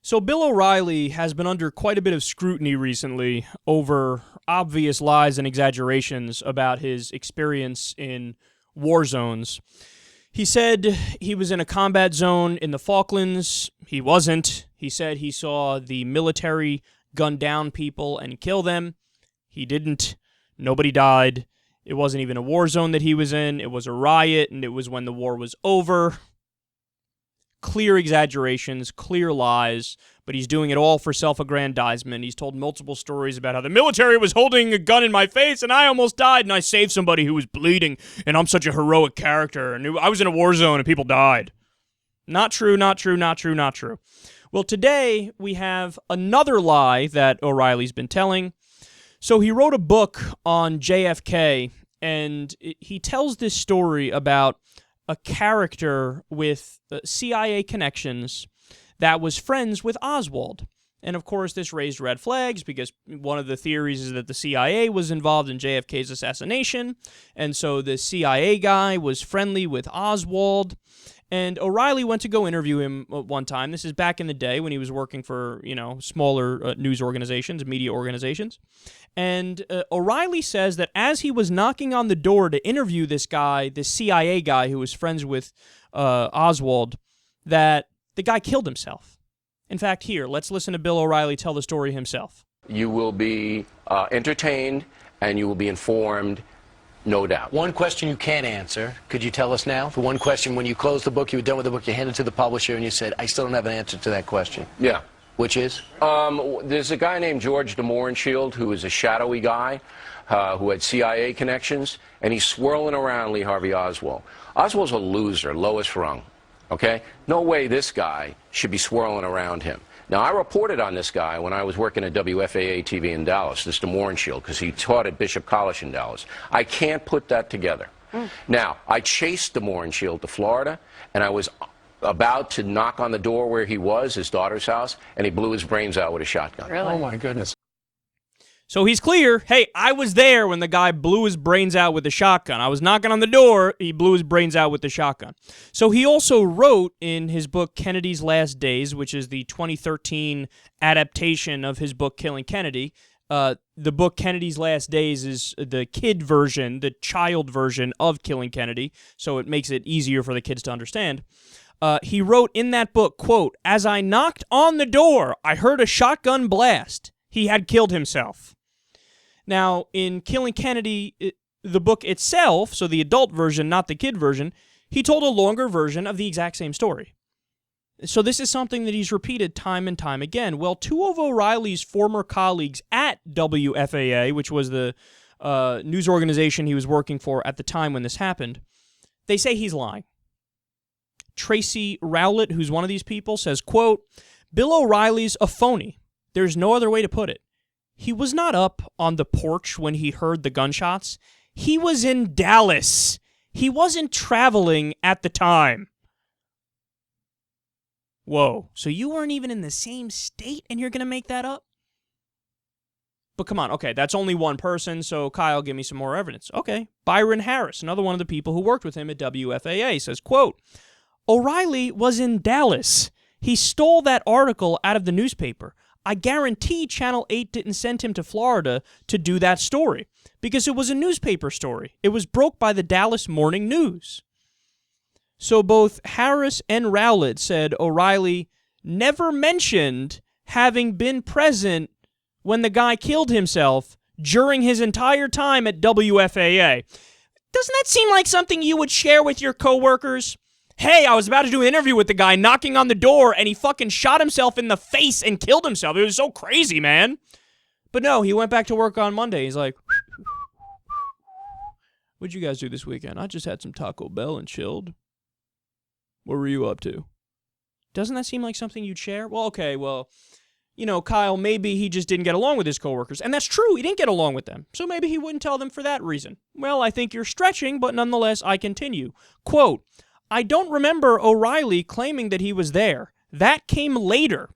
So Bill O'Reilly has been under quite a bit of scrutiny recently over obvious lies and exaggerations about his experience in war zones. He said he was in a combat zone in the Falklands. He wasn't. He said he saw the military gun down people and kill them. He didn't. Nobody died. It wasn't even a war zone that he was in. It was a riot, and it was when the war was over. Clear exaggerations, clear lies, but he's doing it all for self-aggrandizement. He's told multiple stories about how the military was holding a gun in my face and I almost died and I saved somebody who was bleeding and I'm such a heroic character and I was in a war zone and people died. Not true, not true, not true, not true. Well, today we have another lie that O'Reilly's been telling. So he wrote a book on JFK and he tells this story about a character with CIA connections that was friends with Oswald. And of course, this raised red flags because one of the theories is that the CIA was involved in JFK's assassination. And so the CIA guy was friendly with Oswald. And O'Reilly went to go interview him one time. This is back in the day when he was working for, smaller news organizations, media organizations. And O'Reilly says that as he was knocking on the door to interview this guy, this CIA guy who was friends with Oswald, that the guy killed himself. In fact, here, let's listen to Bill O'Reilly tell the story himself. You will be entertained and you will be informed. No doubt. One question you can't answer. Could you tell us now? The one question, when you closed the book, you were done with the book, you handed it to the publisher, and you said, I still don't have an answer to that question. Yeah. Which is? There's a guy named George de Mohrenschildt who is a shadowy guy who had CIA connections, and he's swirling around Lee Harvey Oswald. Oswald's a loser, lowest rung, okay? No way this guy should be swirling around him. Now, I reported on this guy when I was working at WFAA TV in Dallas, this de Mohrenschildt, because he taught at Bishop College in Dallas. I can't put that together. Now, I chased de Mohrenschildt to Florida, and I was about to knock on the door where he was, his daughter's house, and he blew his brains out with a shotgun. Really? Oh, my goodness. So he's clear, hey, I was there when the guy blew his brains out with a shotgun. I was knocking on the door, he blew his brains out with the shotgun. So he also wrote in his book Kennedy's Last Days, which is the 2013 adaptation of his book Killing Kennedy. The book Kennedy's Last Days is the kid version, the child version of Killing Kennedy, so it makes it easier for the kids to understand. He wrote in that book, quote, as I knocked on the door, I heard a shotgun blast. He had killed himself. Now, in Killing Kennedy, the book itself, so the adult version, not the kid version, he told a longer version of the exact same story. So this is something that he's repeated time and time again. Well, two of O'Reilly's former colleagues at WFAA, which was the news organization he was working for at the time when this happened, they say he's lying. Tracy Rowlett, who's one of these people, says, quote, Bill O'Reilly's a phony. There's no other way to put it. He was not up on the porch when he heard the gunshots. He was in Dallas. He wasn't traveling at the time. Whoa, so you weren't even in the same state and you're going to make that up? But come on, okay, that's only one person, so Kyle, give me some more evidence. Okay, Byron Harris, another one of the people who worked with him at WFAA, says, quote, O'Reilly was in Dallas. He stole that article out of the newspaper. I guarantee Channel 8 didn't send him to Florida to do that story because it was a newspaper story. It was broke by the Dallas Morning News. So both Harris and Rowlett said O'Reilly never mentioned having been present when the guy killed himself during his entire time at WFAA. Doesn't that seem like something you would share with your coworkers? Hey, I was about to do an interview with the guy knocking on the door, and he fucking shot himself in the face and killed himself. It was so crazy, man. But no, he went back to work on Monday. He's like, what'd you guys do this weekend? I just had some Taco Bell and chilled. What were you up to? Doesn't that seem like something you'd share? Well, okay, well, Kyle, maybe he just didn't get along with his coworkers. And that's true, he didn't get along with them. So maybe he wouldn't tell them for that reason. Well, I think you're stretching, but nonetheless, I continue. Quote, I don't remember O'Reilly claiming that he was there. That came later.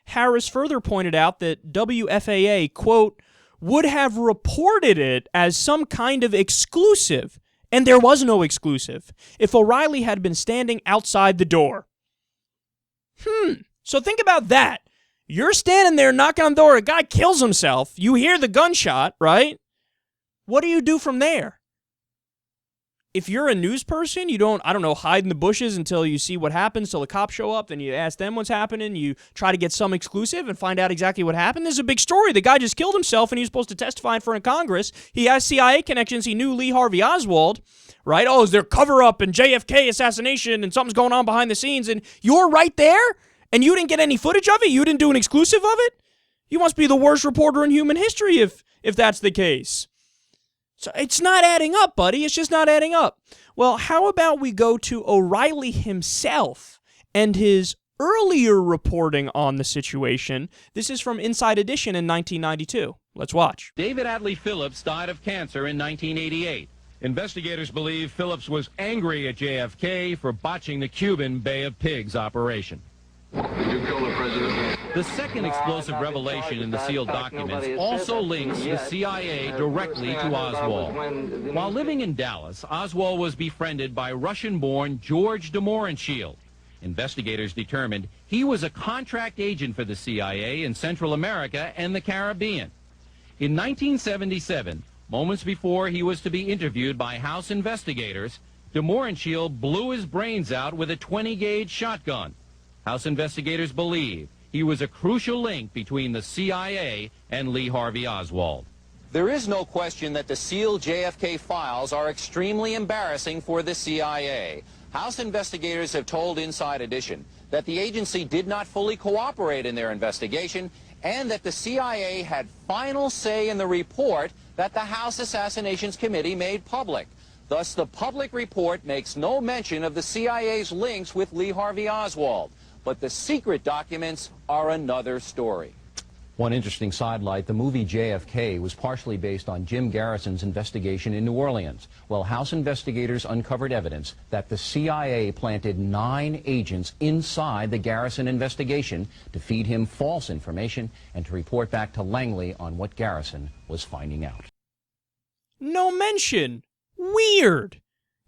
Harris further pointed out that WFAA, quote, would have reported it as some kind of exclusive, and there was no exclusive, if O'Reilly had been standing outside the door. So think about that. You're standing there knocking on the door. A guy kills himself. You hear the gunshot, right? What do you do from there? If you're a news person, you don't, hide in the bushes until you see what happens, till the cops show up, then you ask them what's happening, you try to get some exclusive and find out exactly what happened. This is a big story. The guy just killed himself, and he was supposed to testify in front of Congress. He has CIA connections. He knew Lee Harvey Oswald, right? Oh, is there cover-up and JFK assassination and something's going on behind the scenes, and you're right there, and you didn't get any footage of it? You didn't do an exclusive of it? You must be the worst reporter in human history if that's the case. So it's not adding up, buddy. It's just not adding up. Well, how about we go to O'Reilly himself and his earlier reporting on the situation. This is from Inside Edition in 1992. Let's watch. David Adley Phillips died of cancer in 1988. Investigators believe Phillips was angry at JFK for botching the Cuban Bay of Pigs operation. Did you kill the president? The second explosive revelation in the sealed documents also links the CIA directly to Oswald. While living in Dallas, Oswald was befriended by Russian-born George de Mohrenschildt. Investigators determined he was a contract agent for the CIA in Central America and the Caribbean. In 1977, moments before he was to be interviewed by House investigators, de Mohrenschildt blew his brains out with a 20-gauge shotgun. House investigators believe he was a crucial link between the CIA and Lee Harvey Oswald. There is no question that the sealed JFK files are extremely embarrassing for the CIA. House investigators have told Inside Edition that the agency did not fully cooperate in their investigation and that the CIA had final say in the report that the House Assassinations Committee made public. Thus, the public report makes no mention of the CIA's links with Lee Harvey Oswald. But the secret documents are another story. One interesting sidelight, the movie JFK was partially based on Jim Garrison's investigation in New Orleans. Well, House investigators uncovered evidence that the CIA planted 9 agents inside the Garrison investigation to feed him false information and to report back to Langley on what Garrison was finding out. No mention. Weird.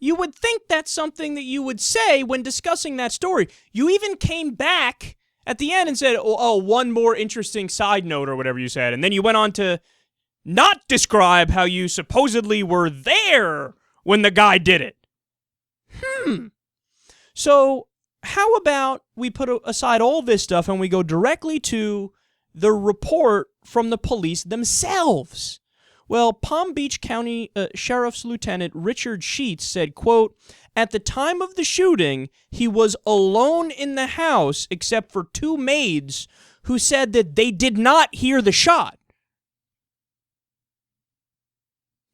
You would think that's something that you would say when discussing that story. You even came back at the end and said, oh, one more interesting side note or whatever you said. And then you went on to not describe how you supposedly were there when the guy did it. So how about we put aside all this stuff and we go directly to the report from the police themselves? Well, Palm Beach County Sheriff's Lieutenant Richard Sheets said, quote, "At the time of the shooting, he was alone in the house except for 2 maids who said that they did not hear the shot."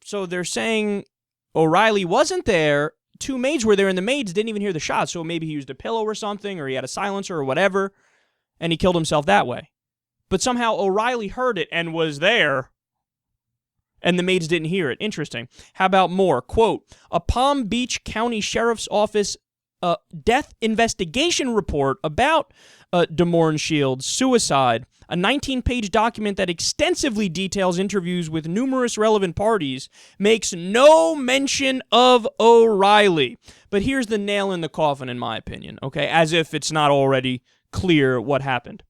So they're saying O'Reilly wasn't there. 2 maids were there, and the maids didn't even hear the shot. So maybe he used a pillow or something, or he had a silencer or whatever, and he killed himself that way. But somehow O'Reilly heard it and was there, and the maids didn't hear it. Interesting. How about more? Quote, "A Palm Beach County Sheriff's Office death investigation report about de Mohrenschildt's suicide, a 19-page document that extensively details interviews with numerous relevant parties, makes no mention of O'Reilly." But here's the nail in the coffin, in my opinion, okay, as if it's not already clear what happened.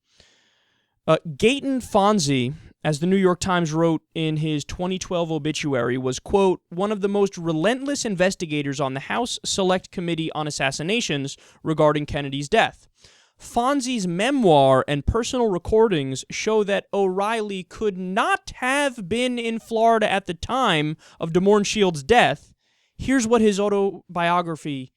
Gaten Fonzie, as the New York Times wrote in his 2012 obituary, was, quote, "one of the most relentless investigators on the House Select Committee on Assassinations regarding Kennedy's death. Fonzie's memoir and personal recordings show that O'Reilly could not have been in Florida at the time of de Mohrenschildt's death. Here's what his autobiography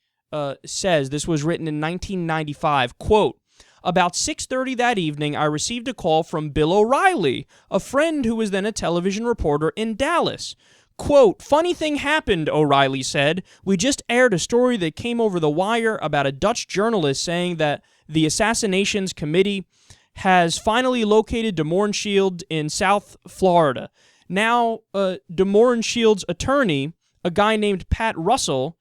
says. This was written in 1995. Quote, "About 6:30 that evening, I received a call from Bill O'Reilly, a friend who was then a television reporter in Dallas. Quote, funny thing happened, O'Reilly said. We just aired a story that came over the wire about a Dutch journalist saying that the Assassinations Committee has finally located de Mohrenschildt in South Florida. Now, de Mohrenschildt's attorney, a guy named Pat Russell,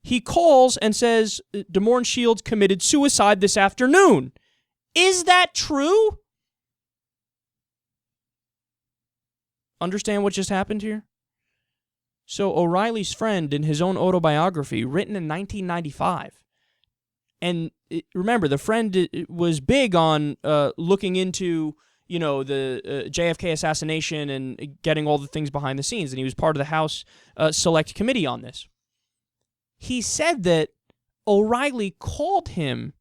he calls and says de Mohrenschildt committed suicide this afternoon. Is that true?" Understand what just happened here? So O'Reilly's friend, in his own autobiography, written in 1995, And remember, the friend was big on looking into, the JFK assassination and getting all the things behind the scenes, and he was part of the House Select Committee on this. He said that O'Reilly called him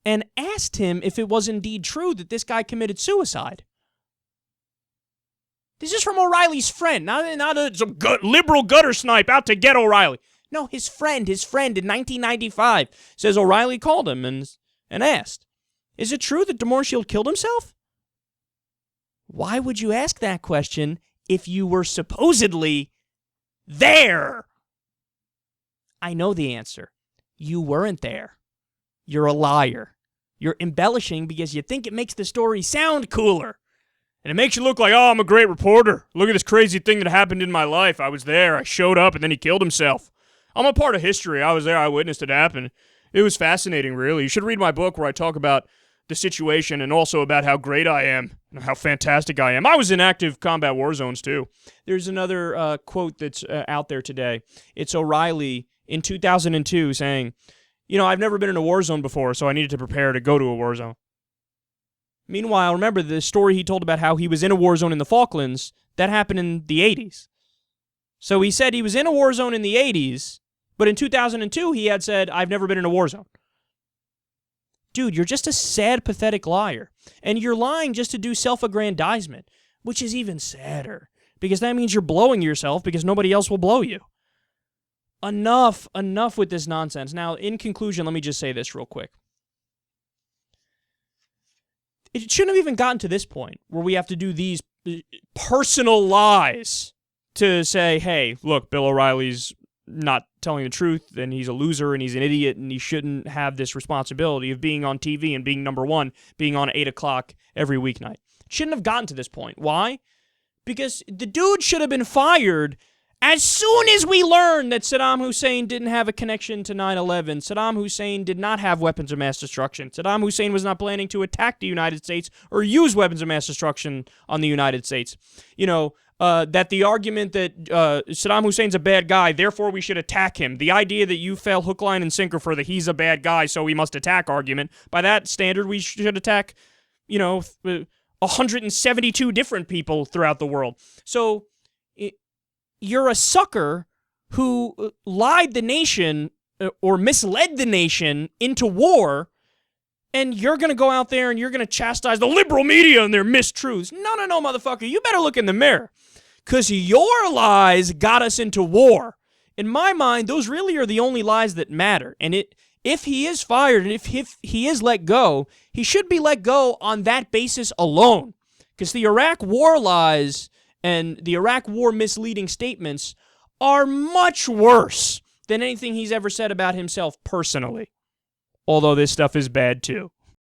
and asked him if it was indeed true that this guy committed suicide. This is from O'Reilly's friend, not some liberal gutter snipe out to get O'Reilly. No, his friend in 1995 says O'Reilly called him and asked, is it true that DeMoreshield killed himself? Why would you ask that question if you were supposedly there? I know the answer. You weren't there. You're a liar. You're embellishing because you think it makes the story sound cooler. And it makes you look like, oh, I'm a great reporter. Look at this crazy thing that happened in my life. I was there. I showed up, and then he killed himself. I'm a part of history. I was there. I witnessed it happen. It was fascinating, really. You should read my book where I talk about the situation and also about how great I am and how fantastic I am. I was in active combat war zones, too. There's another quote that's out there today. It's O'Reilly in 2002 saying, I've never been in a war zone before, so I needed to prepare to go to a war zone. Meanwhile, remember the story he told about how he was in a war zone in the Falklands? That happened in the 80s. So he said he was in a war zone in the 80s, but in 2002 he had said, I've never been in a war zone. Dude, you're just a sad, pathetic liar. And you're lying just to do self-aggrandizement, which is even sadder, because that means you're blowing yourself because nobody else will blow you. Enough with this nonsense. Now, in conclusion, let me just say this real quick. It shouldn't have even gotten to this point where we have to do these personal lies to say, hey, look, Bill O'Reilly's not telling the truth, and he's a loser, and he's an idiot, and he shouldn't have this responsibility of being on TV and being number one, being on 8 o'clock every weeknight. It shouldn't have gotten to this point. Why? Because the dude should have been fired as soon as we learned that Saddam Hussein didn't have a connection to 9/11, Saddam Hussein did not have weapons of mass destruction, Saddam Hussein was not planning to attack the United States or use weapons of mass destruction on the United States. That the argument that Saddam Hussein's a bad guy, therefore we should attack him. The idea that you fell hook, line, and sinker for the he's a bad guy, so we must attack argument, by that standard, we should attack, 172 different people throughout the world. So you're a sucker who lied the nation or misled the nation into war, and you're going to go out there and you're going to chastise the liberal media and their mistruths. No, motherfucker. You better look in the mirror, because your lies got us into war. In my mind, those really are the only lies that matter. And if he is fired and if he is let go, he should be let go on that basis alone, because the Iraq war lies and the Iraq war misleading statements are much worse than anything he's ever said about himself personally. Although this stuff is bad too.